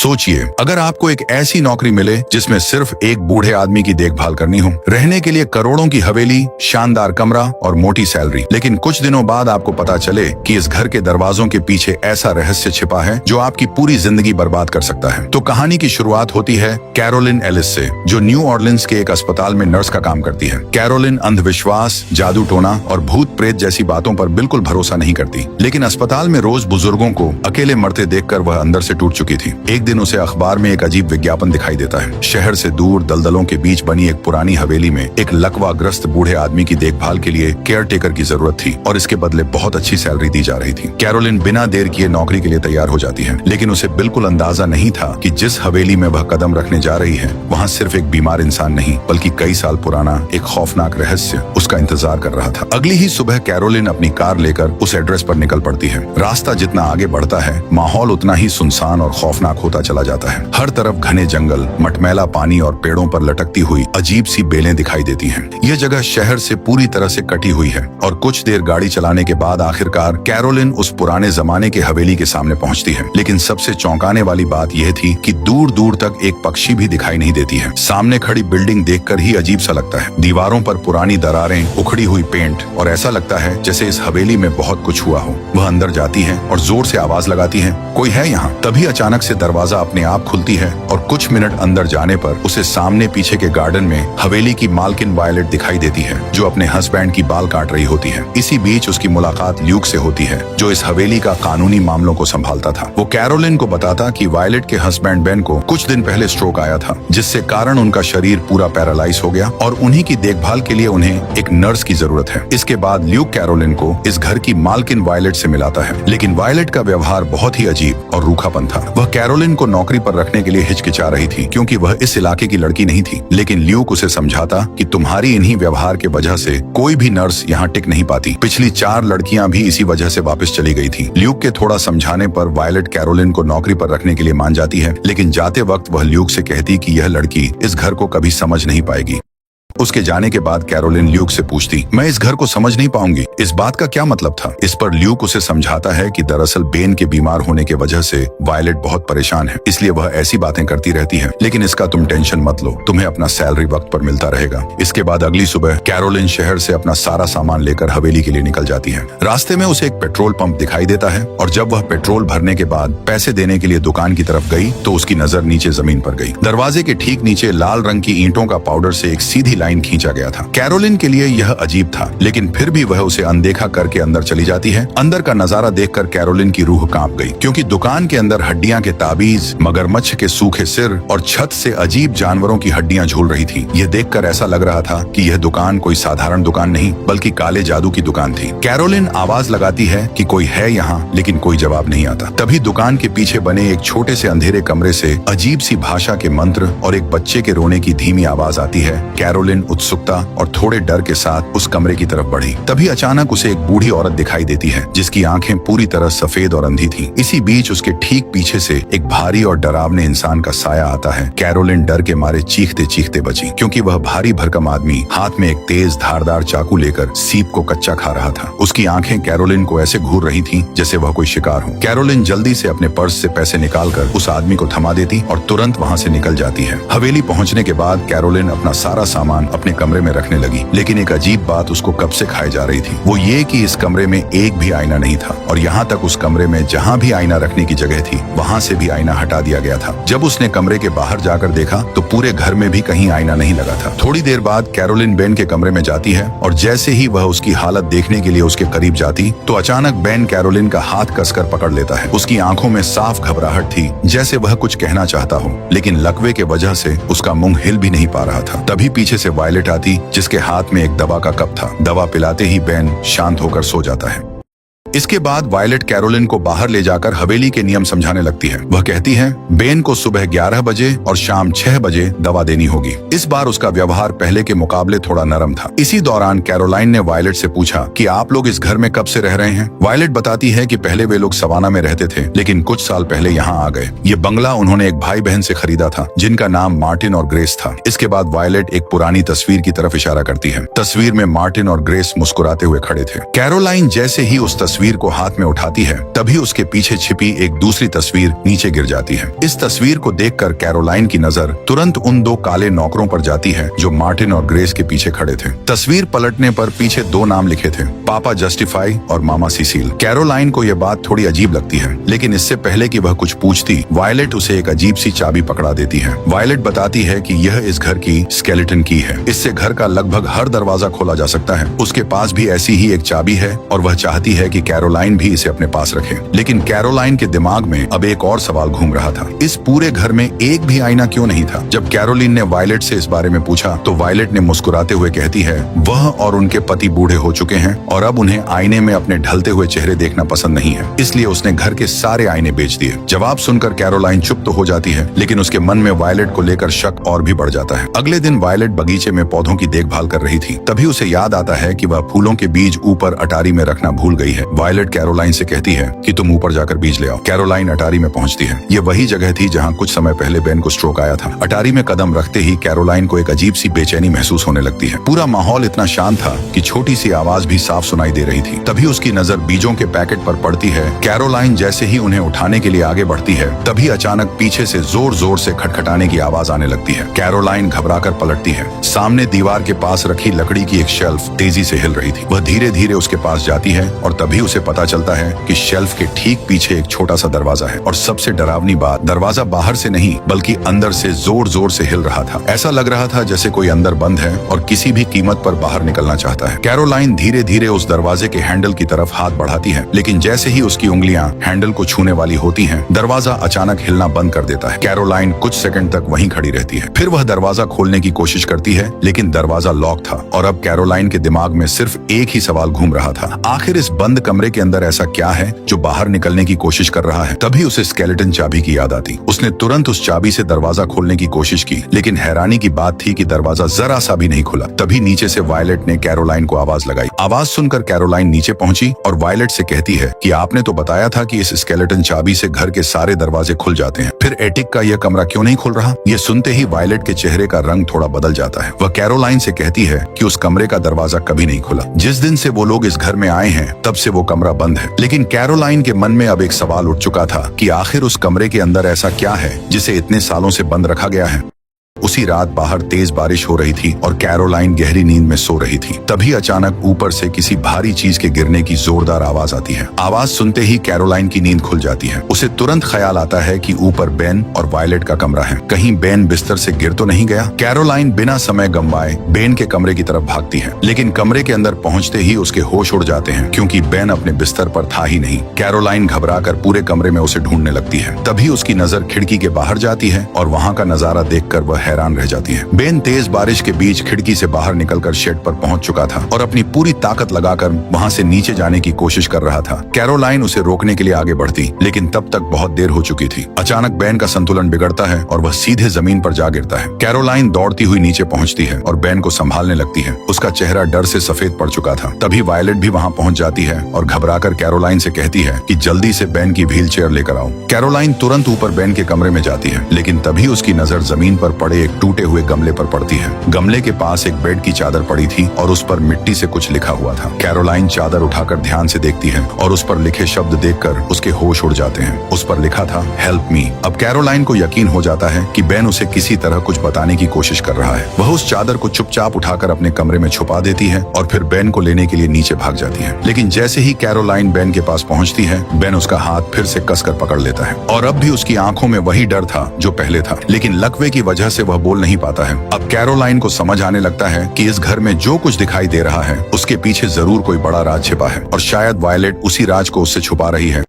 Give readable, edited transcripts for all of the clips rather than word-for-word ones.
सोचिए, अगर आपको एक ऐसी नौकरी मिले जिसमें सिर्फ एक बूढ़े आदमी की देखभाल करनी हो, रहने के लिए करोड़ों की हवेली, शानदार कमरा और मोटी सैलरी, लेकिन कुछ दिनों बाद आपको पता चले कि इस घर के दरवाजों के पीछे ऐसा रहस्य छिपा है जो आपकी पूरी जिंदगी बर्बाद कर सकता है। तो कहानी की शुरुआत होती है कैरोलिन एलिस से, जो न्यू ऑर्लिन्स के एक अस्पताल में नर्स का काम करती है। कैरोलिन अंधविश्वास, जादू टोना और भूत प्रेत जैसी बातों पर बिल्कुल भरोसा नहीं करती, लेकिन अस्पताल में रोज बुजुर्गों को अकेले मरते देखकर वह अंदर से टूट चुकी थी। एक दिन उसे अखबार में एक अजीब विज्ञापन दिखाई देता है। शहर से दूर दलदलों के बीच बनी एक पुरानी हवेली में एक लकवाग्रस्त बूढ़े आदमी की देखभाल के लिए केयर टेकर की जरूरत थी और इसके बदले बहुत अच्छी सैलरी दी जा रही थी। कैरोलिन बिना देर किए नौकरी के लिए तैयार हो जाती है, लेकिन उसे बिल्कुल अंदाजा नहीं था कि जिस हवेली में वह कदम रखने जा रही है वहाँ सिर्फ एक बीमार इंसान नहीं बल्कि कई साल पुराना एक खौफनाक रहस्य उसका इंतजार कर रहा था। अगली ही सुबह कैरोलिन अपनी कार लेकर उस एड्रेस पर निकल पड़ती है। रास्ता जितना आगे बढ़ता है, माहौल उतना ही सुनसान और खौफनाक होता चला जाता है। हर तरफ घने जंगल, मटमैला पानी और पेड़ों पर लटकती हुई अजीब सी बेलें दिखाई देती हैं। यह जगह शहर से पूरी तरह से कटी हुई है और कुछ देर गाड़ी चलाने के बाद आखिरकार कैरोलिन उस पुराने जमाने के हवेली के सामने पहुंचती है। लेकिन सबसे चौंकाने वाली बात यह थी कि दूर दूर तक एक पक्षी भी दिखाई नहीं देती है। सामने खड़ी बिल्डिंग देखकर ही अजीब सा लगता है। दीवारों पर पुरानी दरारें, उखड़ी हुई पेंट और ऐसा लगता है जैसे इस हवेली में बहुत कुछ हुआ हो। वह अंदर जाती है और जोर से आवाज लगाती है, कोई है यहाँ? तभी अचानक से दरवाजा अपने आप खुलती है और कुछ मिनट अंदर जाने पर उसे सामने पीछे के गार्डन में हवेली की मालकिन वायलेट दिखाई देती है, जो अपने हस्बैंड की बाल काट रही होती है। इसी बीच उसकी मुलाकात ल्यूक से होती है, जो इस हवेली का कानूनी मामलों को संभालता था। वो कैरोलिन को बताता कि वायलेट के हस्बैंड बेन को कुछ दिन पहले स्ट्रोक आया था, जिससे कारण उनका शरीर पूरा पैरालाइज हो गया और उन्हीं की देखभाल के लिए उन्हें एक नर्स की जरूरत है। इसके बाद ल्यूक कैरोलिन को इस घर की मालकिन वायलेट से मिलाता है, लेकिन वायलेट का व्यवहार बहुत ही अजीब और रूखापन था। वह कैरोलिन को नौकरी पर रखने के लिए हिचकिचा रही थी क्योंकि वह इस इलाके की लड़की नहीं थी, लेकिन ल्यूक उसे समझाता कि तुम्हारी इन्हीं व्यवहार के वजह से कोई भी नर्स यहाँ टिक नहीं पाती। पिछली 4 लड़कियां भी इसी वजह से वापस चली गई थी। ल्यूक के थोड़ा समझाने पर वायलेट कैरोलिन को नौकरी पर रखने के लिए मान जाती है, लेकिन जाते वक्त वह ल्यूक से कहती कि यह लड़की इस घर को कभी समझ नहीं पाएगी। उसके जाने के बाद कैरोलिन ल्यूक से पूछती, मैं इस घर को समझ नहीं पाऊंगी, इस बात का क्या मतलब था? इस पर ल्यूक उसे समझाता है कि दरअसल बेन के बीमार होने के वजह से वायलेट बहुत परेशान है, इसलिए वह ऐसी बातें करती रहती है, लेकिन इसका तुम टेंशन मत लो, तुम्हें अपना सैलरी वक्त पर मिलता रहेगा। इसके बाद अगली सुबह कैरोलिन शहर से अपना सारा सामान लेकर हवेली के लिए निकल जाती है। रास्ते में उसे एक पेट्रोल पंप दिखाई देता है और जब वह पेट्रोल भरने के बाद पैसे देने के लिए दुकान की तरफ गई तो उसकी नजर नीचे जमीन पर गई। दरवाजे के ठीक नीचे लाल रंग की ईंटों का पाउडर से एक सीधी लाइन खींचा गया था। कैरोलिन के लिए यह अजीब था, लेकिन फिर भी वह उसे अनदेखा करके अंदर चली जाती है। अंदर का नजारा देखकर कैरोलिन की रूह कांप गई, क्योंकि दुकान के अंदर हड्डियां के ताबीज, मगरमच्छ के सूखे सिर और छत से अजीब जानवरों की हड्डियां झूल रही थी। यह देखकर ऐसा लग रहा था कि यह दुकान कोई साधारण दुकान नहीं बल्कि काले जादू की दुकान थी। कैरोलिन आवाज लगाती है कि कोई है यहाँ, लेकिन कोई जवाब नहीं आता। तभी दुकान के पीछे बने एक छोटे से अंधेरे कमरे से अजीब सी भाषा के मंत्र और एक बच्चे के रोने की धीमी आवाज आती है। कैरोलिन उत्सुकता और थोड़े डर के साथ उस कमरे की तरफ बढ़ी। तभी अचानक उसे एक बूढ़ी औरत दिखाई देती है, जिसकी आंखें पूरी तरह सफेद और अंधी थीं। इसी बीच उसके ठीक पीछे से एक भारी और डरावने इंसान का साया आता है। कैरोलिन डर के मारे चीखते चीखते बची, क्योंकि वह भारी भरकम आदमी हाथ में एक तेज धारदार चाकू लेकर सीप को कच्चा खा रहा था। उसकी आंखें कैरोलिन को ऐसे घूर रही थीं जैसे वह कोई शिकार हो। कैरोलिन जल्दी से अपने पर्स से पैसे निकालकर उस आदमी को थमा देती और तुरंत वहाँ से निकल जाती है। हवेली पहुँचने के बाद कैरोलिन अपना सारा सामान अपने कमरे में रखने लगी, लेकिन एक अजीब बात उसको कब से खाए जा रही थी। वो ये कि इस कमरे में एक भी आईना नहीं था और यहाँ तक उस कमरे में जहाँ भी आईना रखने की जगह थी वहाँ से भी आईना हटा दिया गया था। जब उसने कमरे के बाहर जाकर देखा तो पूरे घर में भी कहीं आईना नहीं लगा था। थोड़ी देर बाद कैरोलिन बेन के कमरे में जाती है और जैसे ही वह उसकी हालत देखने के लिए उसके करीब जाती तो अचानक बेन कैरोलिन का हाथ कसकर पकड़ लेता है। उसकी आंखों में साफ घबराहट थी, जैसे वह कुछ कहना चाहता हो, लेकिन लकवे के वजह से उसका मुंह हिल भी नहीं पा रहा था। तभी पीछे से वायलेट आती, जिसके हाथ में एक दवा का कप था। दवा पिलाते ही बेन शांत होकर सो जाता है। इसके बाद वायलेट कैरोलिन को बाहर ले जाकर हवेली के नियम समझाने लगती है। वह कहती है, बेन को सुबह 11 बजे और शाम 6 बजे दवा देनी होगी। इस बार उसका व्यवहार पहले के मुकाबले थोड़ा नरम था। इसी दौरान कैरोलाइन ने वायलेट से पूछा कि आप लोग इस घर में कब से रह रहे हैं? वायलेट बताती है कि पहले वे लोग सवाना में रहते थे, लेकिन कुछ साल पहले यहाँ आ गए। ये बंगला उन्होंने एक भाई बहन से खरीदा था, जिनका नाम मार्टिन और ग्रेस था। इसके बाद वायलेट एक पुरानी तस्वीर की तरफ इशारा करती है। तस्वीर में मार्टिन और ग्रेस मुस्कुराते हुए खड़े थे। कैरोलाइन जैसे ही उस तस्वीर तस्वीर को हाथ में उठाती है तभी उसके पीछे छिपी एक दूसरी तस्वीर नीचे गिर जाती है। इस तस्वीर को देखकर कैरोलाइन की नजर तुरंत उन दो काले नौकरों पर जाती है जो मार्टिन और ग्रेस के पीछे खड़े थे। तस्वीर पलटने पर पीछे दो नाम लिखे थे, पापा जस्टिफाई और मामा सिसिल। कैरोलाइन को यह बात थोड़ी अजीब लगती है, लेकिन इससे पहले कि वह कुछ पूछती, वायलेट उसे एक अजीब सी चाबी पकड़ा देती है। वायलेट बताती है कि यह इस घर की स्केलेटन की है। इससे घर का लगभग हर दरवाजा खोला जा सकता है। उसके पास भी ऐसी ही एक चाबी है और वह चाहती है कि कैरोलाइन भी इसे अपने पास रखे। लेकिन कैरोलाइन के दिमाग में अब एक और सवाल घूम रहा था, इस पूरे घर में एक भी आईना क्यों नहीं था? जब कैरोलिन ने वायलेट से इस बारे में पूछा तो वायलेट ने मुस्कुराते हुए कहती है वह और उनके पति बूढ़े हो चुके हैं और अब उन्हें आईने में अपने ढलते हुए चेहरे देखना पसंद नहीं है, इसलिए उसने घर के सारे आईने बेच दिए। जवाब सुनकर कैरोलाइन चुप तो हो जाती है, लेकिन उसके मन में वायलेट को लेकर शक और भी बढ़ जाता है। अगले दिन वायलेट बगीचे में पौधों की देखभाल कर रही थी। तभी उसे याद आता है कि वह फूलों के बीज ऊपर अटारी में रखना भूल गई है। वायलेट कैरोलाइन से कहती है कि तुम ऊपर जाकर बीज ले आओ। कैरोलाइन अटारी में पहुंचती है। ये वही जगह थी जहां कुछ समय पहले बेन को स्ट्रोक आया था। अटारी में कदम रखते ही कैरोलाइन को एक अजीब सी बेचैनी महसूस होने लगती है। पूरा माहौल इतना शांत था कि छोटी सी आवाज भी साफ सुनाई दे रही थी। तभी उसकी नजर बीजों के पैकेट पर पड़ती है। कैरोलाइन जैसे ही उन्हें उठाने के लिए आगे बढ़ती है तभी अचानक पीछे से जोर जोर से खटखटाने की आवाज आने लगती है। कैरोलाइन घबराकर पलटती है। सामने दीवार के पास रखी लकड़ी की एक शेल्फ तेजी से हिल रही थी। वह धीरे धीरे उसके पास जाती है और तभी उसे पता चलता है कि शेल्फ के ठीक पीछे एक छोटा सा दरवाजा है। और सबसे डरावनी बात, दरवाजा बाहर से नहीं बल्कि अंदर से जोर जोर से हिल रहा था। ऐसा लग रहा था जैसे कोई अंदर बंद है और किसी भी कीमत पर बाहर निकलना चाहता है। कैरोलाइन धीरे धीरे उस दरवाजे के हैंडल की तरफ हाथ बढ़ाती है, लेकिन जैसे ही उसकी उंगलियां हैंडल को छूने वाली होती हैं, दरवाजा अचानक हिलना बंद कर देता है। कैरोलाइन कुछ सेकंड तक वहीं खड़ी रहती है। फिर वह दरवाजा खोलने की कोशिश करती है, लेकिन दरवाजा लॉक था और अब कैरोलाइन के दिमाग में सिर्फ एक ही सवाल घूम रहा था, आखिर इस बंद कमरे के अंदर ऐसा क्या है जो बाहर निकलने की कोशिश कर रहा है। तभी उसे स्केलेटन चाबी की याद आती। उसने तुरंत उस चाबी से दरवाजा खोलने की कोशिश की, लेकिन हैरानी की बात थी कि दरवाजा जरा सा भी नहीं खुला। तभी नीचे से वायलेट ने कैरोलाइन को आवाज लगाई। आवाज सुनकर कैरोलाइन नीचे पहुंची और वायलेट से कहती है कि आपने तो बताया था कि इस स्केलेटन चाबी से घर के सारे दरवाजे खुल जाते हैं, फिर एटिक का यह कमरा क्यों नहीं खुल रहा? ये सुनते ही वायलेट के चेहरे का रंग थोड़ा बदल जाता है। वह कैरोलाइन से कहती है कि उस कमरे का दरवाजा कभी नहीं खुला। जिस दिन से वो लोग इस घर में आए हैं तब से वो कमरा बंद है। लेकिन कैरोलाइन के मन में अब एक सवाल उठ चुका था कि आखिर उस कमरे के अंदर ऐसा क्या है जिसे इतने सालों से बंद रखा गया है। उसी रात बाहर तेज बारिश हो रही थी और कैरोलाइन गहरी नींद में सो रही थी। तभी अचानक ऊपर से किसी भारी चीज के गिरने की जोरदार आवाज आती है। आवाज सुनते ही कैरोलाइन की नींद खुल जाती है। उसे तुरंत ख्याल आता है कि ऊपर बेन और वायलेट का कमरा है। कहीं बेन बिस्तर से गिर तो नहीं गया? कैरोलाइन बिना समय गंवाए बेन के कमरे की तरफ भागती है, लेकिन कमरे के अंदर पहुंचते ही उसके होश उड़ जाते हैं क्योंकि बेन अपने बिस्तर पर था ही नहीं। कैरोलाइन घबराकर पूरे कमरे में उसे ढूंढने लगती है। तभी उसकी नजर खिड़की के बाहर जाती है और वहां का नजारा देखकर वह हैरान रह जाती है। बेन तेज बारिश के बीच खिड़की से बाहर निकलकर शेड पर पहुंच चुका था और अपनी पूरी ताकत लगाकर वहां से नीचे जाने की कोशिश कर रहा था। कैरोलाइन उसे रोकने के लिए आगे बढ़ती, लेकिन तब तक बहुत देर हो चुकी थी। अचानक बेन का संतुलन बिगड़ता है और वह सीधे जमीन पर जा गिरता है। कैरोलाइन दौड़ती हुई नीचे पहुंचती है और बेन को संभालने लगती है। उसका चेहरा डर से सफेद पड़ चुका था। तभी वायलेट भी वहां पहुंच जाती है और घबराकर कैरोलाइन से कहती है कि जल्दी से बेन की व्हील चेयर लेकर आओ। कैरोलाइन तुरंत ऊपर बेन के कमरे में जाती है, लेकिन तभी उसकी नजर जमीन पर पड़े एक टूटे हुए गमले पर पड़ती है। गमले के पास एक बेड की चादर पड़ी थी और उस पर मिट्टी से कुछ लिखा हुआ था। कैरोलाइन चादर उठाकर ध्यान से देखती है और उस पर लिखे शब्द देखकर उसके होश उड़ जाते हैं। उस पर लिखा था हेल्प मी। अब कैरोलाइन को यकीन हो जाता है कि बेन उसे किसी तरह कुछ बताने की कोशिश कर रहा है। वह उस चादर को चुपचाप उठाकर अपने कमरे में छुपा देती है और फिर बेन को लेने के लिए नीचे भाग जाती है। लेकिन जैसे ही कैरोलाइन बेन के पास पहुंचती है, बेन उसका हाथ फिर से कसकर पकड़ लेता है और अब भी उसकी आंखों में वही डर था जो पहले था, लेकिन लकवे की वजह से वह बोल नहीं पाता है। अब कैरोलाइन को समझ आने लगता है कि इस घर में जो कुछ दिखाई दे रहा है उसके पीछे जरूर कोई बड़ा राज छिपा है और शायद वायलेट उसी राज को उससे छुपा रही है।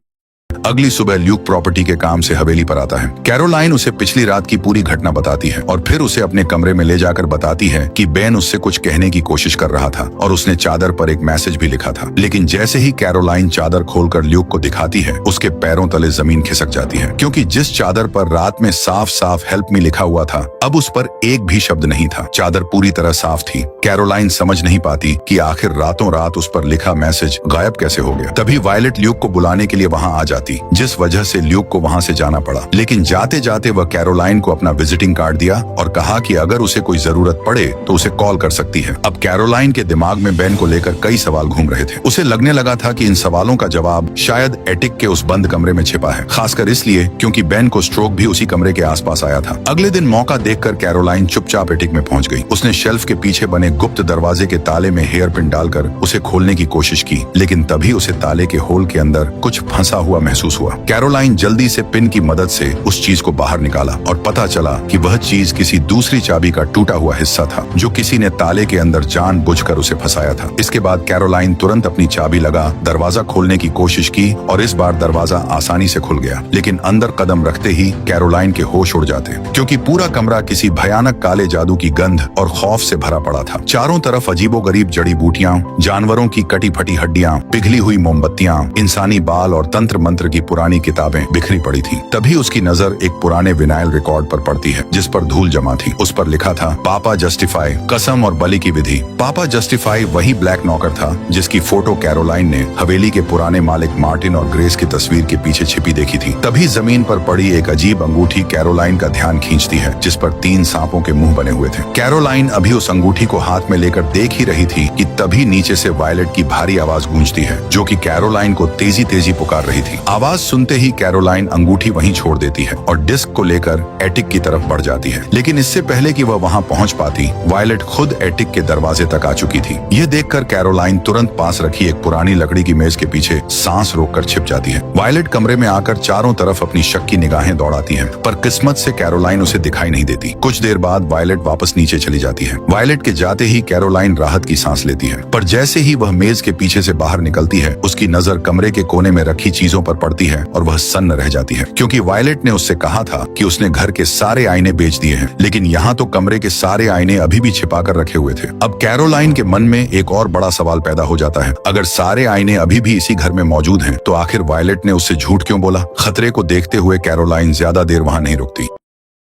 अगली सुबह ल्यूक प्रॉपर्टी के काम से हवेली पर आता है। कैरोलाइन उसे पिछली रात की पूरी घटना बताती है और फिर उसे अपने कमरे में ले जाकर बताती है कि बेन उससे कुछ कहने की कोशिश कर रहा था और उसने चादर पर एक मैसेज भी लिखा था। लेकिन जैसे ही कैरोलाइन चादर खोलकर ल्यूक को दिखाती है, उसके पैरों तले जमीन खिसक जाती है, क्योंकि जिस चादर पर रात में साफ साफ हेल्प मी लिखा हुआ था, अब उस पर एक भी शब्द नहीं था। चादर पूरी तरह साफ थी। कैरोलाइन समझ नहीं पाती कि आखिर रातों रात उस पर लिखा मैसेज गायब कैसे हो गया। तभी वायलेट ल्यूक को बुलाने के लिए वहां आ जाती थी, जिस वजह से ल्यूक को वहां से जाना पड़ा। लेकिन जाते जाते वह कैरोलाइन को अपना विजिटिंग कार्ड दिया और कहा कि अगर उसे कोई जरूरत पड़े तो उसे कॉल कर सकती है। अब कैरोलाइन के दिमाग में बेन को लेकर कई सवाल घूम रहे थे। उसे लगने लगा था कि इन सवालों का जवाब शायद एटिक के उस बंद कमरे में छिपा है, खासकर इसलिए क्योंकि बेन को स्ट्रोक भी उसी कमरे के आसपास आया था। अगले दिन मौका देखकर कैरोलाइन चुपचाप एटिक में पहुंच गई। उसने शेल्फ के पीछे बने गुप्त दरवाजे के ताले में हेयर पिन डालकर उसे खोलने की कोशिश की, लेकिन तभी उसे ताले के होल के अंदर कुछ फंसा हुआ महसूस हुआ। कैरोलाइन जल्दी से पिन की मदद से उस चीज को बाहर निकाला और पता चला कि वह चीज किसी दूसरी चाबी का टूटा हुआ हिस्सा था, जो किसी ने ताले के अंदर जानबूझकर उसे फंसाया था। इसके बाद कैरोलाइन तुरंत अपनी चाबी लगा दरवाजा खोलने की कोशिश की और इस बार दरवाजा आसानी से खुल गया। लेकिन अंदर कदम रखते ही कैरोलाइन के होश उड़ जाते, क्योंकि पूरा कमरा किसी भयानक काले जादू की गंध और खौफ से भरा पड़ा था। चारों तरफ अजीबोगरीब जड़ी बूटियां, जानवरों की कटी फटी हड्डियां, पिघली हुई मोमबत्तियां, इंसानी बाल और तंत्र मंत्र की पुरानी किताबें बिखरी पड़ी थी। तभी उसकी नजर एक पुराने विनाइल रिकॉर्ड पर पड़ती है, जिस पर धूल जमा थी। उस पर लिखा था, पापा जस्टिफाई, कसम और बलि की विधि। पापा जस्टिफाई वही ब्लैक नॉकर था जिसकी फोटो कैरोलाइन ने हवेली के पुराने मालिक मार्टिन और ग्रेस की तस्वीर के पीछे छिपी देखी थी। तभी जमीन पर पड़ी एक अजीब अंगूठी कैरोलाइन का ध्यान खींचती है, जिस पर 3 सांपों के मुंह बने हुए थे। कैरोलाइन अभी उस अंगूठी को हाथ में लेकर देख ही रही थी कि तभी नीचे से वायलेट की भारी आवाज गूंजती है, जो कि कैरोलाइन को तेजी तेजी पुकार रही थी। आवाज सुनते ही कैरोलाइन अंगूठी वहीं छोड़ देती है और डिस्क को लेकर एटिक की तरफ बढ़ जाती है। लेकिन इससे पहले कि वह वहां पहुंच पाती, वायलेट खुद एटिक के दरवाजे तक आ चुकी थी। यह देखकर कैरोलाइन तुरंत पास रखी एक पुरानी लकड़ी की मेज के पीछे सांस रोककर छिप जाती है। वायलेट कमरे में आकर चारों तरफ अपनी शक की निगाहें दौड़ाती है, पर किस्मत से कैरोलाइन उसे दिखाई नहीं देती। कुछ देर बाद वायलेट वापस नीचे चली जाती है। वायलेट के जाते ही कैरोलाइन राहत की सांस लेती है, पर जैसे ही वह मेज के पीछे से बाहर निकलती है, उसकी नजर कमरे के कोने में रखी चीजों पर पड़ती है और वह सन्न रह जाती है, क्योंकि वायलेट ने उससे कहा था कि उसने घर के सारे आईने बेच दिए हैं, लेकिन यहाँ तो कमरे के सारे आईने अभी भी छिपा कर रखे हुए थे। अब कैरोलाइन के मन में एक और बड़ा सवाल पैदा हो जाता है, अगर सारे आईने अभी भी इसी घर में मौजूद हैं, तो आखिर वायलेट ने उससे झूठ क्यों बोला? खतरे को देखते हुए कैरोलाइन ज्यादा देर वहां नहीं रुकती।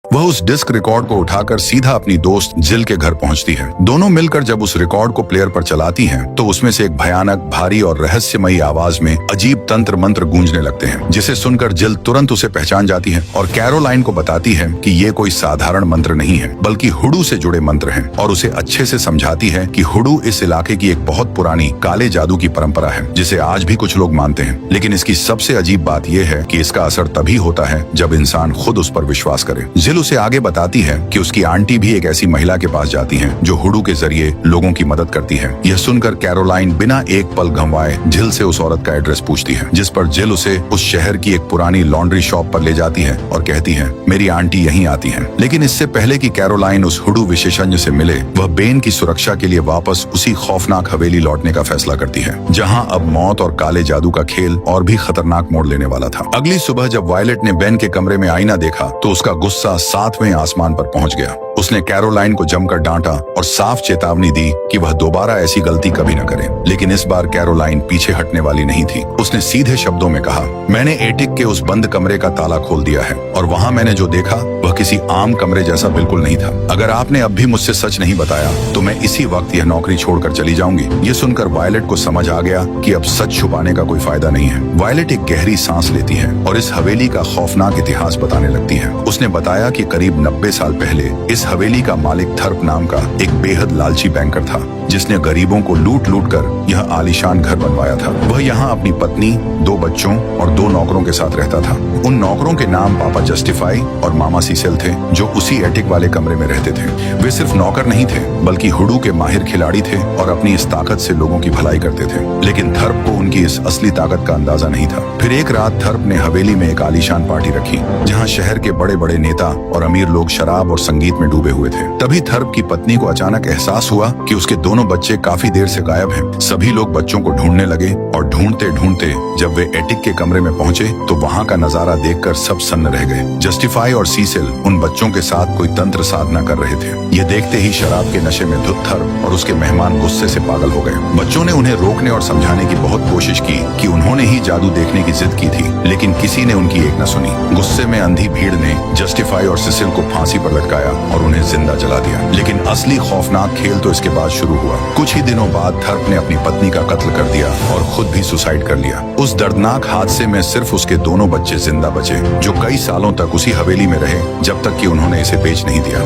वह उस डिस्क रिकॉर्ड को उठाकर सीधा अपनी दोस्त जिल के घर पहुंचती है। दोनों मिलकर जब उस रिकॉर्ड को प्लेयर पर चलाती हैं, तो उसमें से एक भयानक, भारी और रहस्यमयी आवाज में अजीब तंत्र मंत्र गूंजने लगते हैं, जिसे सुनकर जिल तुरंत उसे पहचान जाती है और कैरोलाइन को बताती है कि ये कोई साधारण मंत्र नहीं है, बल्कि हुडू से जुड़े मंत्र हैं, और उसे अच्छे से समझाती है कि हुडू इस इलाके की एक बहुत पुरानी काले जादू की परंपरा है, जिसे आज भी कुछ लोग मानते हैं। लेकिन इसकी सबसे अजीब बात यह है कि इसका असर तभी होता है जब इंसान खुद उस पर विश्वास करे। जिल उसे आगे बताती है कि उसकी आंटी भी एक ऐसी महिला के पास जाती हैं, जो हुडू के जरिए लोगों की मदद करती है। यह सुनकर कैरोलाइन बिना एक पल गंवाए जिल से उस औरत का एड्रेस पूछती है, जिस पर जिल उसे उस शहर की एक पुरानी लॉन्ड्री शॉप पर ले जाती है और कहती है, मेरी आंटी यहीं आती है। लेकिन इससे पहले कि कैरोलाइन उस हुडू विशेषज्ञ से मिले, वह बेन की सुरक्षा के लिए वापस उसी खौफनाक हवेली लौटने का फैसला करती है, जहाँ अब मौत और काले जादू का खेल और भी खतरनाक मोड़ लेने वाला था। अगली सुबह जब वायलेट ने बेन के कमरे में आईना देखा, तो उसका गुस्सा 7वें आसमान पर पहुंच गया। उसने कैरोलाइन को जमकर डांटा और साफ चेतावनी दी कि वह दोबारा ऐसी गलती कभी न करे। लेकिन इस बार कैरोलाइन पीछे हटने वाली नहीं थी। उसने सीधे शब्दों में कहा, मैंने एटिक के उस बंद कमरे का ताला खोल दिया है और वहां मैंने जो देखा वह किसी आम कमरे जैसा बिल्कुल नहीं था। अगर आपने अब भी मुझसे सच नहीं बताया तो मैं इसी वक्त यह नौकरी छोड़कर चली जाऊंगी। ये सुनकर वायलेट को समझ आ गया कि अब सच छुपाने का कोई फायदा नहीं है। वायलेट एक गहरी सांस लेती है और इस हवेली का खौफनाक इतिहास बताने लगती है। उसने बताया कि करीब 90 साल पहले इस हवेली का मालिक थर्प नाम का एक बेहद लालची बैंकर था, जिसने गरीबों को लूट लूट कर यह आलीशान घर बनवाया था। वह यहाँ अपनी पत्नी, 2 बच्चों और 2 नौकरों के साथ रहता था। उन नौकरों के नाम पापा जस्टिफाई और मामा सीसेल थे, जो उसी एटिक वाले कमरे में रहते थे। वे सिर्फ नौकर नहीं थे, बल्कि हुडू के माहिर खिलाड़ी थे और अपनी इस ताकत से लोगों की भलाई करते थे। लेकिन थर्प को उनकी इस असली ताकत का अंदाजा नहीं था। फिर एक रात थर्प ने हवेली में एक आलीशान पार्टी रखी, जहाँ शहर के बड़े बड़े नेता और अमीर लोग शराब और संगीत में डूबे हुए थे। तभी थर्प की पत्नी को अचानक एहसास हुआ कि उसके दोनों बच्चे काफी देर से गायब हैं। सभी लोग बच्चों को ढूंढने लगे और ढूंढते ढूंढते जब वे एटिक के कमरे में पहुंचे, तो वहां का नजारा देखकर सब सन्न रह गए। जस्टिफाई और सीसेल उन बच्चों के साथ कोई तंत्र साधना कर रहे थे। ये देखते ही शराब के नशे में धुत थर्प और उसके मेहमान गुस्से से पागल हो गए। बच्चों ने उन्हें रोकने और समझाने की बहुत कोशिश की कि उन्होंने ही जादू देखने की जिद की थी, लेकिन किसी ने उनकी एक न सुनी। गुस्से में अंधी भीड़ ने जस्टिफाई और सीसेल को फांसी पर लटकाया और उन्हें जिंदा जला दिया। लेकिन असली खौफनाक खेल तो इसके बाद शुरू हुआ। कुछ ही दिनों बाद थर्प ने अपनी पत्नी का कत्ल कर दिया और खुद भी सुसाइड कर लिया। उस दर्दनाक हादसे में सिर्फ उसके दोनों बच्चे जिंदा बचे, जो कई सालों तक उसी हवेली में रहे जब तक कि उन्होंने इसे बेच नहीं दिया।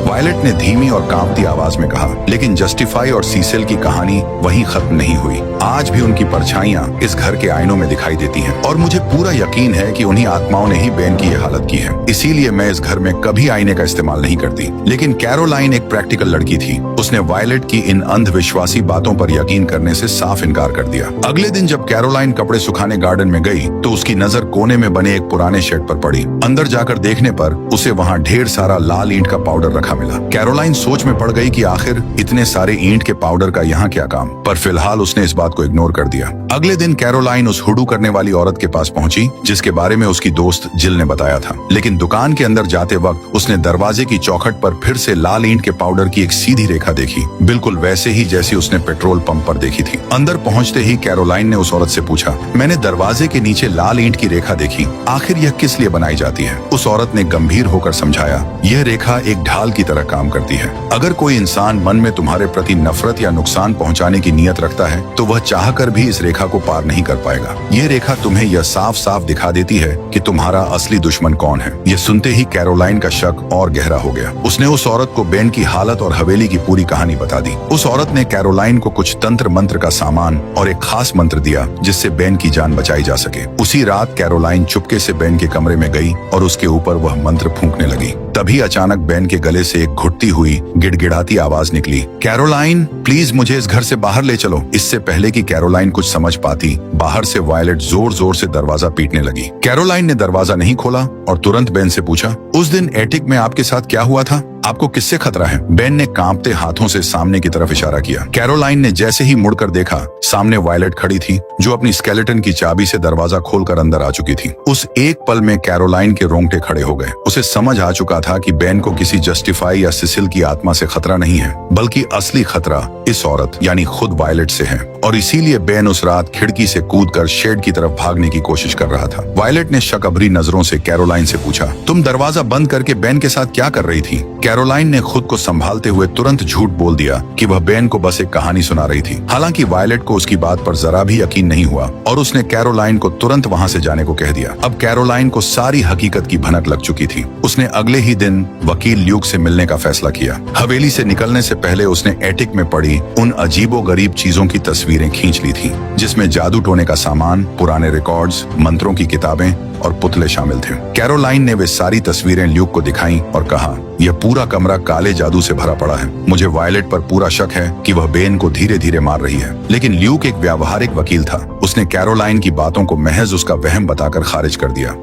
वायलेट ने धीमी और कांपती आवाज में कहा, लेकिन जस्टिफाई और सीसेल की कहानी वहीं खत्म नहीं हुई। आज भी उनकी परछाइयां इस घर के आईनों में दिखाई देती हैं और मुझे पूरा यकीन है कि उन्हीं आत्माओं ने ही बेन की ये हालत की है। इसीलिए मैं इस घर में कभी आईने का इस्तेमाल नहीं करती। लेकिन कैरोलाइन एक प्रैक्टिकल लड़की थी। उसने वायलेट की इन अंधविश्वासी बातों पर यकीन करने से साफ इनकार कर दिया। अगले दिन जब कैरोलाइन कपड़े सुखाने गार्डन में गई तो उसकी नजर कोने में बने एक पुराने शेड पर पड़ी। अंदर जाकर देखने पर उसे वहाँ ढेर सारा लाल ईंट का पाउडर रखा मिला। कैरोलाइन सोच में पड़ गई कि आखिर इतने सारे ईंट के पाउडर का यहाँ क्या काम, पर फिलहाल उसने इस बात को इग्नोर कर दिया। अगले दिन कैरोलाइन उस हुडू करने वाली औरत के पास पहुंची जिसके बारे में उसकी दोस्त जिल ने बताया था। लेकिन दुकान के अंदर जाते वक्त उसने दरवाजे की चौखट पर फिर से लाल ईंट के पाउडर की एक सीधी रेखा देखी, बिल्कुल वैसे ही जैसी उसने पेट्रोल पंप पर देखी थी। अंदर पहुंचते ही कैरोलाइन ने उस औरत से पूछा, मैंने दरवाजे के नीचे लाल ईंट की रेखा देखी, आखिर यह किस लिए बनाई जाती है? उस औरत ने गंभीर होकर समझाया, यह रेखा एक ढाल की तरह काम करती है। अगर कोई इंसान मन में तुम्हारे प्रति नफरत या नुकसान पहुंचाने की नीयत रखता है तो वह चाहकर भी इस रेखा को पार नहीं कर पाएगा। ये रेखा तुम्हें यह साफ साफ दिखा देती है कि तुम्हारा असली दुश्मन कौन है। यह सुनते ही कैरोलाइन का शक और गहरा हो गया। उसने उस औरत को बेन की हालत और हवेली की पूरी कहानी बता दी। उस औरत ने कैरोलाइन को कुछ तंत्र मंत्र का सामान और एक खास मंत्र दिया जिससे बेन की जान बचाई जा सके। उसी रात कैरोलाइन चुपके से बेन के कमरे में गई और उसके ऊपर वह मंत्र फूंकने लगी। तभी अचानक बेन के गले से एक घुटती हुई गिड़गिड़ाती आवाज निकली, कैरोलाइन प्लीज मुझे इस घर से बाहर ले चलो। इससे पहले कि कैरोलाइन कुछ समझ पाती, बाहर से वायलेट जोर जोर से दरवाजा पीटने लगी। कैरोलाइन ने दरवाजा नहीं खोला और तुरंत बेन से पूछा, उस दिन एटिक में आपके साथ क्या हुआ था? आपको किससे खतरा है? बेन ने कांपते हाथों से सामने की तरफ इशारा किया। कैरोलाइन ने जैसे ही मुड़कर देखा, सामने वायलेट खड़ी थी जो अपनी स्केलेटन की चाबी से दरवाजा खोलकर अंदर आ चुकी थी। उस एक पल में कैरोलाइन के रोंगटे खड़े हो गए। उसे समझ आ चुका था कि बेन को किसी जस्टिफाई या सिसिल की आत्मा से खतरा नहीं है, बल्कि असली खतरा इस औरत यानी खुद वायलेट से है। और इसीलिए बेन उस रात खिड़की से कूदकर शेड की तरफ भागने की कोशिश कर रहा था। वायलेट ने शकअबरी नजरों से कैरोलाइन से पूछा, तुम दरवाजा बंद करके बेन के साथ क्या कर रही थी? कैरोलाइन ने खुद को संभालते हुए तुरंत झूठ बोल दिया कि वह बेन को बस एक कहानी सुना रही थी। हालांकि वायलेट को उसकी बात पर जरा भी यकीन नहीं हुआ और उसने कैरोलाइन को तुरंत वहां से जाने को कह दिया। अब कैरोलाइन को सारी हकीकत की भनक लग चुकी थी। उसने अगले ही दिन वकील ल्यूक से मिलने का फैसला किया। हवेली से निकलने से पहले उसने एटिक में पड़ी उन अजीबोगरीब चीजों की तस्वीरें खींच ली थी जिसमें जादू टोने का सामान, पुराने रिकॉर्ड्स, मंत्रों की किताबें और पुतले शामिल थे। कैरोलाइन ने वे सारी तस्वीरें ल्यूक को दिखाईं और कहा, यह पूरा कमरा काले जादू से भरा पड़ा है। मुझे वायलेट पर पूरा शक है कि वह बेन को धीरे धीरे मार रही है। लेकिन ल्यूक एक व्यावहारिक वकील था। उसने कैरोलाइन की बातों को महज उसका वहम बताकर खारिज कर दिया।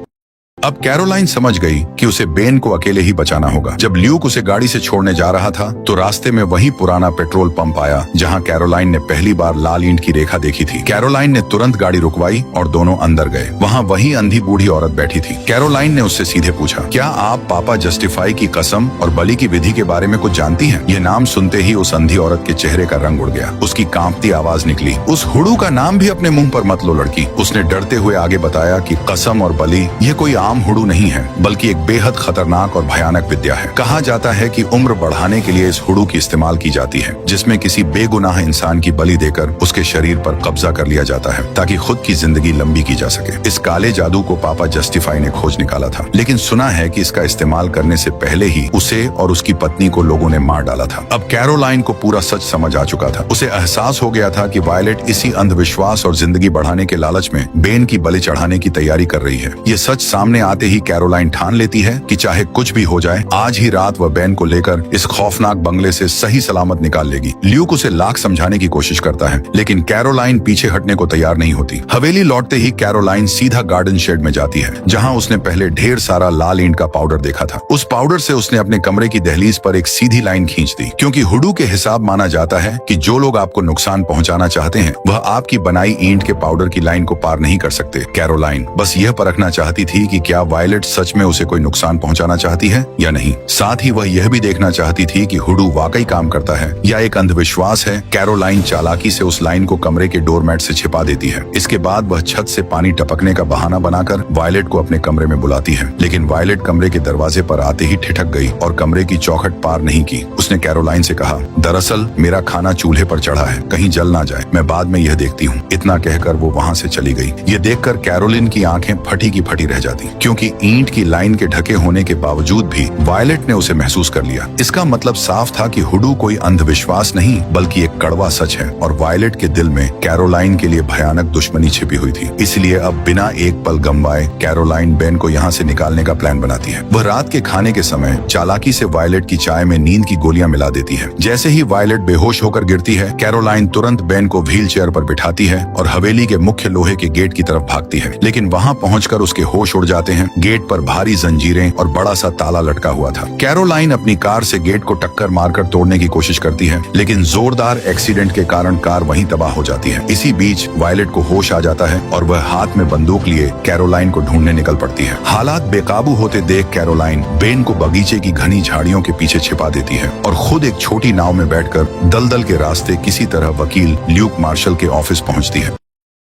अब कैरोलाइन समझ गई कि उसे बेन को अकेले ही बचाना होगा। जब ल्यूक उसे गाड़ी से छोड़ने जा रहा था तो रास्ते में वही पुराना पेट्रोल पंप आया जहां कैरोलाइन ने पहली बार लाल ईंट की रेखा देखी थी। कैरोलाइन ने तुरंत गाड़ी रुकवाई और दोनों अंदर गए। वहां वही अंधी बूढ़ी औरत बैठी थी। कैरोलाइन ने उससे सीधे पूछा, क्या आप पापा जस्टिफाई की कसम और बलि की विधि के बारे में कुछ जानती हैं? ये नाम सुनते ही उस अंधी औरत के चेहरे का रंग उड़ गया। उसकी कांपती आवाज निकली, उस हुडू का नाम भी अपने मुंह पर मत लो लड़की। उसने डरते हुए आगे बताया कि कसम और बलि ये कोई आम हुडू नहीं है, बल्कि एक बेहद खतरनाक और भयानक विद्या है। कहा जाता है कि उम्र बढ़ाने के लिए इस हुडू की इस्तेमाल की जाती है, जिसमें किसी बेगुनाह इंसान की बलि देकर उसके शरीर पर कब्जा कर लिया जाता है ताकि खुद की जिंदगी लंबी की जा सके। इस काले जादू को पापा जस्टिफाई ने खोज निकाला था, लेकिन सुना है कि इसका इस्तेमाल करने से पहले ही उसे और उसकी पत्नी को लोगों ने मार डाला था। अब कैरोलाइन को पूरा सच समझ आ चुका था। उसे एहसास हो गया था कि वायलेट इसी अंधविश्वास और जिंदगी बढ़ाने के लालच में बेन की बलि चढ़ाने की तैयारी कर रही है। ये सच सामने आते ही कैरोलाइन ठान लेती है कि चाहे कुछ भी हो जाए, आज ही रात वह बेन को लेकर इस खौफनाक बंगले से सही सलामत निकाल लेगी। ल्यूक उसे लाख समझाने की कोशिश करता है, लेकिन कैरोलाइन पीछे हटने को तैयार नहीं होती। हवेली लौटते ही कैरोलाइन सीधा गार्डन शेड में जाती है, जहां उसने पहले ढेर सारा लाल ईंट का पाउडर देखा था। उस पाउडर से उसने अपने कमरे की दहलीज पर एक सीधी लाइन खींच दी, क्योंकि हुडू के हिसाब माना जाता है कि जो लोग आपको नुकसान पहुंचाना चाहते हैं वह आपकी बनाई ईंट के पाउडर की लाइन को पार नहीं कर सकते। कैरोलाइन बस यह परखना चाहती थी कि क्या वायलेट सच में उसे कोई नुकसान पहुंचाना चाहती है या नहीं। साथ ही वह यह भी देखना चाहती थी कि हुडू वाकई काम करता है या एक अंधविश्वास है। कैरोलाइन चालाकी से उस लाइन को कमरे के डोरमैट से छिपा देती है। इसके बाद वह छत से पानी टपकने का बहाना बनाकर वायलेट को अपने कमरे में बुलाती है, लेकिन वायलेट कमरे के दरवाजे पर आते ही ठिठक गई और कमरे की चौखट पार नहीं की। उसने कैरोलाइन से कहा, दरअसल मेरा खाना चूल्हे पर चढ़ा है, कहीं जल ना जाए, मैं बाद में यह देखती हूँ। इतना कहकर वो वहाँ से चली गई। ये देखकर कैरोलिन की आंखें फटी की फटी रह जाती, क्योंकि ईंट की लाइन के ढके होने के बावजूद भी वायलेट ने उसे महसूस कर लिया। इसका मतलब साफ था कि हुडू कोई अंधविश्वास नहीं बल्कि एक कड़वा सच है और वायलेट के दिल में कैरोलाइन के लिए भयानक दुश्मनी छिपी हुई थी। इसलिए अब बिना एक पल गंवाए कैरोलाइन बेन को यहाँ से निकालने का प्लान बनाती है। वह रात के खाने के समय चालाकी से वायलेट की चाय में नींद की गोलियां मिला देती है। जैसे ही वायलेट बेहोश होकर गिरती है, कैरोलाइन तुरंत बेन को व्हील चेयर पर बिठाती है और हवेली के मुख्य लोहे के गेट की तरफ भागती है, लेकिन वहाँ पहुंचकर उसके होश उड़ जाते हैं। गेट पर भारी जंजीरें और बड़ा सा ताला लटका हुआ था। कैरोलाइन अपनी कार से गेट को टक्कर मारकर तोड़ने की कोशिश करती है, लेकिन जोरदार एक्सीडेंट के कारण कार वहीं तबाह हो जाती है। इसी बीच वायलेट को होश आ जाता है और वह हाथ में बंदूक लिए कैरोलाइन को ढूंढने निकल पड़ती है। हालात बेकाबू होते देख कैरोलाइन बेन को बगीचे की घनी झाड़ियों के पीछे छिपा देती है और खुद एक छोटी नाव में बैठकर दलदल के रास्ते किसी तरह वकील ल्यूक मार्शल के ऑफिस पहुंचती है।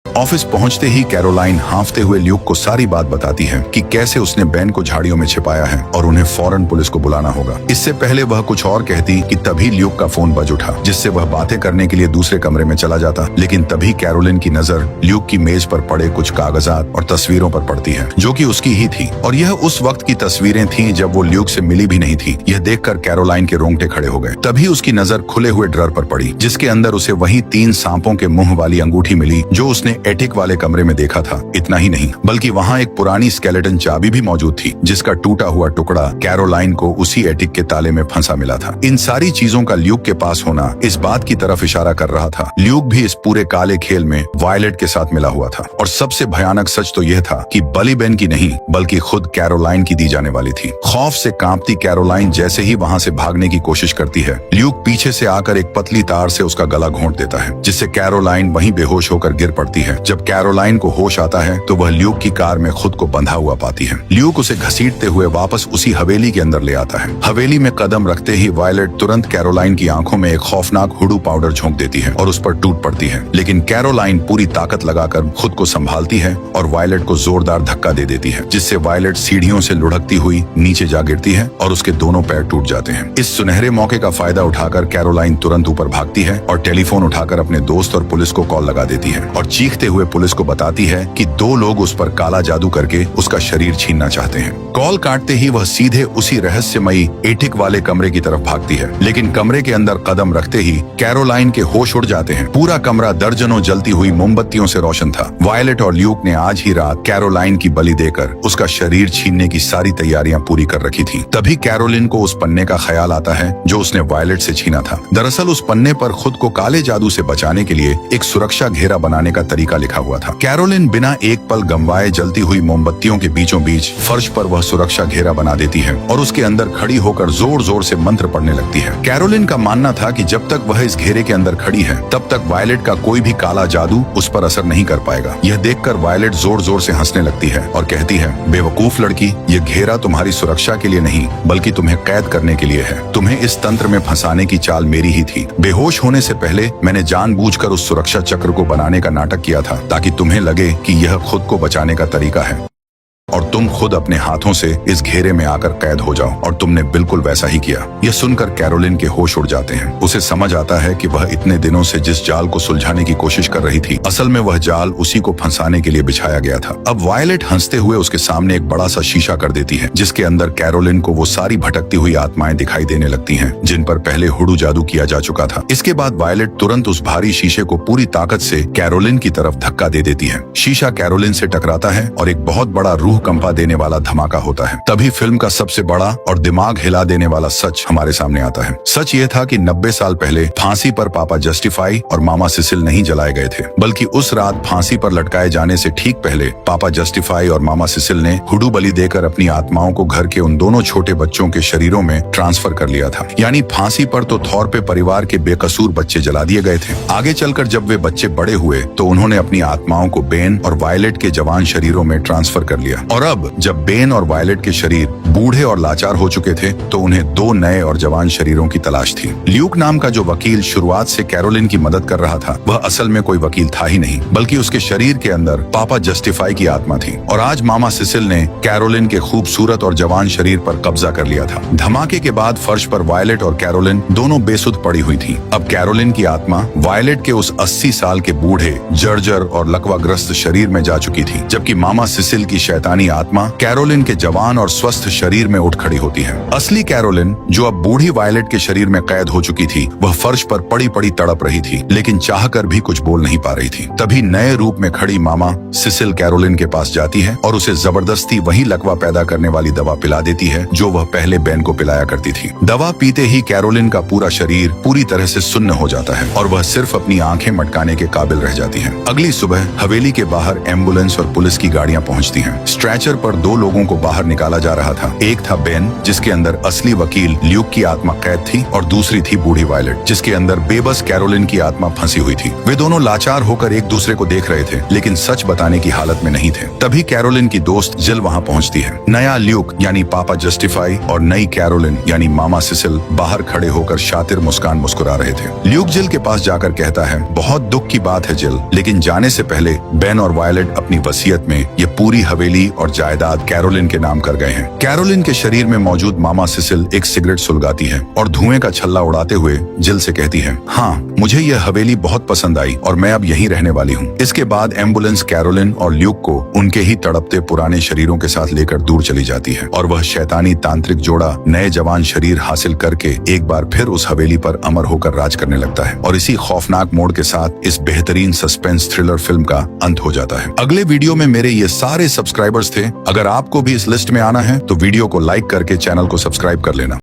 ऑफिस पहुंचते ही कैरोलाइन हांफते हुए ल्यूक को सारी बात बताती है कि कैसे उसने बेन को झाड़ियों में छिपाया है और उन्हें फौरन पुलिस को बुलाना होगा। इससे पहले वह कुछ और कहती कि तभी ल्यूक का फोन बज उठा, जिससे वह बातें करने के लिए दूसरे कमरे में चला जाता। लेकिन तभी कैरोलिन की नजर ल्यूक की मेज पर पड़े कुछ कागजात और तस्वीरों पर पड़ती है, जो कि उसकी ही थी और यह उस वक्त की तस्वीरें थीं जब वो ल्यूक से मिली भी नहीं थी। यह देखकर कैरोलाइन के रोंगटे खड़े हो गए। तभी उसकी नजर खुले हुए ड्रॉर पर पड़ी, जिसके अंदर उसे वही 3 सांपों के मुंह वाली अंगूठी मिली जो उसने एटिक वाले कमरे में देखा था। इतना ही नहीं बल्कि वहाँ एक पुरानी स्केलेटन चाबी भी मौजूद थी, जिसका टूटा हुआ टुकड़ा कैरोलाइन को उसी एटिक के ताले में फंसा मिला था। इन सारी चीजों का ल्यूक के पास होना इस बात की तरफ इशारा कर रहा था ल्यूक भी इस पूरे काले खेल में वायलेट के साथ मिला हुआ था। और सबसे भयानक सच तो यह था कि बली बेन की नहीं बल्कि खुद कैरोलाइन की दी जाने वाली थी। खौफ से कांपती कैरोलाइन जैसे ही वहाँ से भागने की कोशिश करती है, ल्यूक पीछे से आकर एक पतली तार से उसका गला घोंट देता है, जिससे कैरोलाइन वहीं बेहोश होकर गिर पड़ती है। जब कैरोलाइन को होश आता है तो वह ल्यूक की कार में खुद को बंधा हुआ पाती है। ल्यूक उसे घसीटते हुए वापस उसी हवेली के अंदर ले आता है। हवेली में कदम रखते ही वायलेट तुरंत कैरोलाइन की आंखों में एक खौफनाक हुडू पाउडर झोंक देती है और उस पर टूट पड़ती है। लेकिन कैरोलाइन पूरी ताकत लगाकर खुद को संभालती है और वायलेट को जोरदार धक्का दे देती है, जिससे वायलेट सीढ़ियों से लुढ़कती हुई नीचे जा गिरती है और उसके दोनों पैर टूट जाते हैं। इस सुनहरे मौके का फायदा उठाकर कैरोलाइन तुरंत ऊपर भागती है और टेलीफोन उठाकर अपने दोस्त और पुलिस को कॉल लगा देती है और चीखते हुए पुलिस को बताती है कि 2 लोग उस पर काला जादू करके उसका शरीर छीनना चाहते हैं। कॉल काटते ही वह सीधे उसी रहस्यमयी एटिक वाले कमरे की तरफ भागती है, लेकिन कमरे के अंदर कदम रखते ही कैरोलाइन के होश उड़ जाते हैं। पूरा कमरा दर्जनों जलती हुई मोमबत्तियों से रोशन था। वायलेट और ल्यूक ने आज ही रात कैरोलाइन की बलि देकर उसका शरीर छीनने की सारी तैयारियां पूरी कर रखी थी। तभी कैरोलिन को उस पन्ने का ख्याल आता है जो उसने वायलेट से छीना था। दरअसल उस पन्ने पर खुद को काले जादू से बचाने के लिए एक सुरक्षा घेरा बनाने का तरीका लिखा हुआ था। कैरोलिन बिना एक पल गंवाए जलती हुई मोमबत्तियों के बीचों बीच फर्श पर वह सुरक्षा घेरा बना देती है और उसके अंदर खड़ी होकर जोर जोर से मंत्र पढ़ने लगती है। कैरोलिन का मानना था कि जब तक वह इस घेरे के अंदर खड़ी है तब तक वायलेट का कोई भी काला जादू उस पर असर नहीं कर पाएगा। यह देखकर वायलेट जोर जोर से हंसने लगती है और कहती है, बेवकूफ लड़की, यह घेरा तुम्हारी सुरक्षा के लिए नहीं बल्कि तुम्हें कैद करने के लिए है। तुम्हें इस तंत्र में फंसाने की चाल मेरी ही थी। बेहोश होने से पहले मैंने जानबूझकर उस सुरक्षा चक्र को बनाने का नाटक किया था ताकि तुम्हें लगे कि यह खुद को बचाने का तरीका है और तुम खुद अपने हाथों से इस घेरे में आकर कैद हो जाओ। और तुमने बिल्कुल वैसा ही किया। यह सुनकर कैरोलिन के होश उड़ जाते हैं। उसे समझ आता है कि वह इतने दिनों से जिस जाल को सुलझाने की कोशिश कर रही थी, असल में वह जाल उसी को फंसाने के लिए बिछाया गया था। अब वायलेट हंसते हुए उसके सामने एक बड़ा सा शीशा कर देती है, जिसके अंदर कैरोलिन को वो सारी भटकती हुई आत्माएं दिखाई देने लगती हैं जिन पर पहले हुडू जादू किया जा चुका था। इसके बाद वायलेट तुरंत उस भारी शीशे को पूरी ताकत से कैरोलिन की तरफ धक्का दे देती है। शीशा कैरोलिन से टकराता है और एक बहुत बड़ा रूह कंपा देने वाला धमाका होता है। तभी फिल्म का सबसे बड़ा और दिमाग हिला देने वाला सच हमारे सामने आता है। सच ये था कि 90 साल पहले फांसी पर पापा जस्टिफाई और मामा सिसिल नहीं जलाए गए थे, बल्कि उस रात फांसी पर लटकाए जाने से ठीक पहले पापा जस्टिफाई और मामा सिसिल ने हुडू बलि देकर अपनी आत्माओं को घर के उन दोनों छोटे बच्चों के शरीरों में ट्रांसफर कर लिया था। यानी फांसी पर तो थोरपे परिवार के बेकसूर बच्चे जला दिए गए थे। आगे चलकर जब वे बच्चे बड़े हुए तो उन्होंने अपनी आत्माओं को बेन और वायलेट के जवान शरीरों में ट्रांसफर कर लिया। और अब जब बेन और वायलेट के शरीर बूढ़े और लाचार हो चुके थे तो उन्हें दो नए और जवान शरीरों की तलाश थी। ल्यूक नाम का जो वकील शुरुआत से कैरोलिन की मदद कर रहा था, वह असल में कोई वकील था ही नहीं, बल्कि उसके शरीर के अंदर पापा जस्टिफाई की आत्मा थी। और आज मामा सिसिल ने कैरोलिन के खूबसूरत और जवान शरीर पर कब्जा कर लिया था। धमाके के बाद फर्श पर वायलेट और कैरोलिन दोनों बेसुध पड़ी हुई थी। अब कैरोलिन की आत्मा वायलेट के उस 80 साल के बूढ़े, जर्जर और लकवाग्रस्त शरीर में जा चुकी थी, जबकि मामा सिसिल की शैतानी आत्मा कैरोलिन के जवान और स्वस्थ शरीर में उठ खड़ी होती है। असली कैरोलिन, जो अब बूढ़ी वायलेट के शरीर में कैद हो चुकी थी, वह फर्श पर पड़ी पड़ी तड़प रही थी, लेकिन चाहकर भी कुछ बोल नहीं पा रही थी। तभी नए रूप में खड़ी मामा सिसिल कैरोलिन के पास जाती है और उसे जबरदस्ती वही लकवा पैदा करने वाली दवा पिला देती है जो वह पहले बेन को पिलाया करती थी। दवा पीते ही कैरोलिन का पूरा शरीर पूरी तरह से सुन्न हो जाता है और वह सिर्फ अपनी आंखें मटकाने के काबिल रह जाती है। अगली सुबह हवेली के बाहर एम्बुलेंस और पुलिस की गाड़ियां पहुंचती हैं। स्ट्रेचर पर दो लोगों को बाहर निकाला जा रहा था। एक था बेन, जिसके अंदर असली वकील ल्यूक की आत्मा कैद थी, और दूसरी थी बूढ़ी वायलेट, जिसके अंदर बेबस कैरोलिन की आत्मा फंसी हुई थी। वे दोनों लाचार होकर एक दूसरे को देख रहे थे, लेकिन सच बताने की हालत में नहीं थे। तभी कैरोलिन की दोस्त जिल वहां पहुंचती है। नया ल्यूक यानी पापा जस्टिफाई और नई कैरोलिन यानी मामा सिसिल बाहर खड़े होकर शातिर मुस्कान मुस्कुरा रहे थे। ल्यूक जिल के पास जाकर कहता है, बहुत दुख की बात है जिल, लेकिन जाने से पहले बेन और वायलेट अपनी वसीयत में ये पूरी हवेली और जायदाद कैरोलिन के नाम कर गए हैं। कैरोलिन के शरीर में मौजूद मामा सिसिल एक सिगरेट सुलगाती है और धुएं का छल्ला उड़ाते हुए जिल से कहती है, हाँ, मुझे यह हवेली बहुत पसंद आई और मैं अब यहीं रहने वाली हूँ। इसके बाद एम्बुलेंस कैरोलिन और ल्यूक को उनके ही तड़पते पुराने शरीरों के साथ लेकर दूर चली जाती है और वह शैतानी तांत्रिक जोड़ा नए जवान शरीर हासिल करके एक बार फिर उस हवेली पर अमर होकर राज करने लगता है। और इसी खौफनाक मोड़ के साथ इस बेहतरीन सस्पेंस थ्रिलर फिल्म का अंत हो जाता है। अगले वीडियो में मेरे ये सारे सब्सक्राइबर्स थे। अगर आपको भी इस लिस्ट में आना है तो वीडियो को लाइक करके चैनल को सब्सक्राइब कर लेना।